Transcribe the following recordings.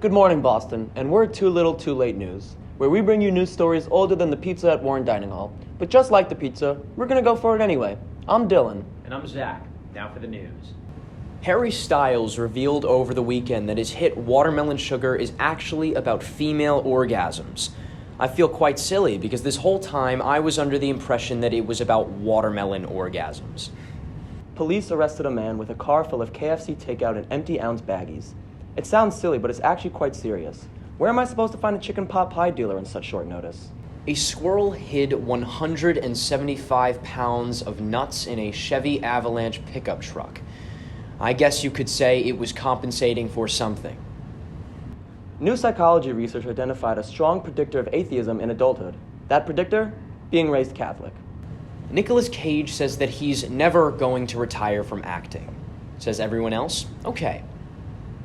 Good morning, Boston, and we're Too Little Too Late News, where we bring you news stories older than the pizza at Warren Dining Hall. But just like the pizza, we're gonna go for it anyway. I'm Dylan. And I'm Zach. Now for the news. Harry Styles revealed over the weekend that his hit Watermelon Sugar is actually about female orgasms. I feel quite silly because this whole time I was under the impression that it was about watermelon orgasms. Police arrested a man with a car full of KFC takeout and empty ounce baggies. It sounds silly, but it's actually quite serious. Where am I supposed to find a chicken pot pie dealer on such short notice? A squirrel hid 175 pounds of nuts in a Chevy Avalanche pickup truck. I guess you could say it was compensating for something. New psychology research identified a strong predictor of atheism in adulthood. That predictor? Being raised Catholic. Nicolas Cage says that he's never going to retire from acting. Says everyone else, okay,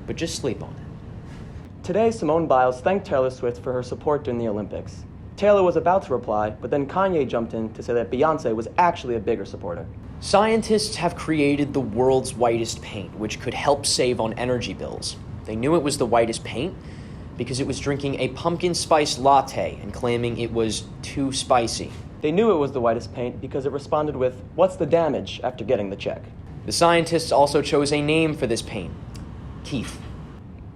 but just sleep on it. Today, Simone Biles thanked Taylor Swift for her support during the Olympics. Taylor was about to reply, but then Kanye jumped in to say that Beyoncé was actually a bigger supporter. Scientists have created the world's whitest paint, which could help save on energy bills. They knew it was the whitest paint because it was drinking a pumpkin spice latte and claiming it was too spicy. They knew it was the whitest paint because it responded with, "What's the damage?" after getting the check. The scientists also chose a name for this paint, Keith.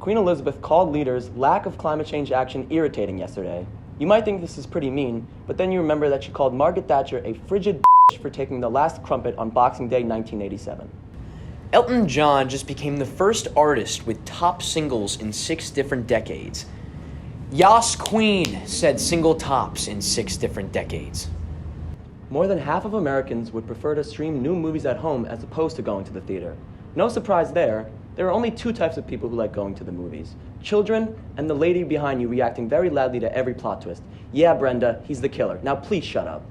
Queen Elizabeth called leaders' lack of climate change action irritating yesterday. You might think this is pretty mean, but then you remember that she called Margaret Thatcher a frigid for taking the last crumpet on Boxing Day 1987. Elton John just became the first artist with top singles in 6 different decades. Yas Queen said single tops in 6 different decades. More than half of Americans would prefer to stream new movies at home as opposed to going to the theater. No surprise there. There are only 2 types of people who like going to the movies. Children and the lady behind you reacting very loudly to every plot twist. Yeah, Brenda, he's the killer. Now please shut up.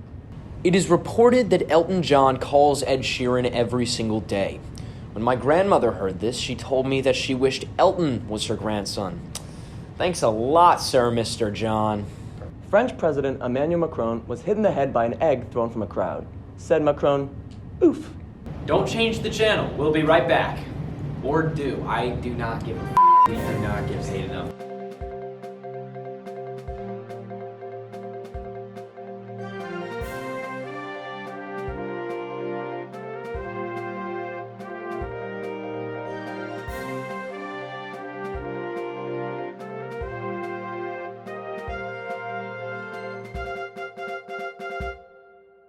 It is reported that Elton John calls Ed Sheeran every single day. When my grandmother heard this, she told me that she wished Elton was her grandson. Thanks a lot, Sir Mr. John. French President Emmanuel Macron was hit in the head by an egg thrown from a crowd. Said Macron, "Oof." Don't change the channel. We'll be right back. Or do. I do not give a f***. We do not get paid enough.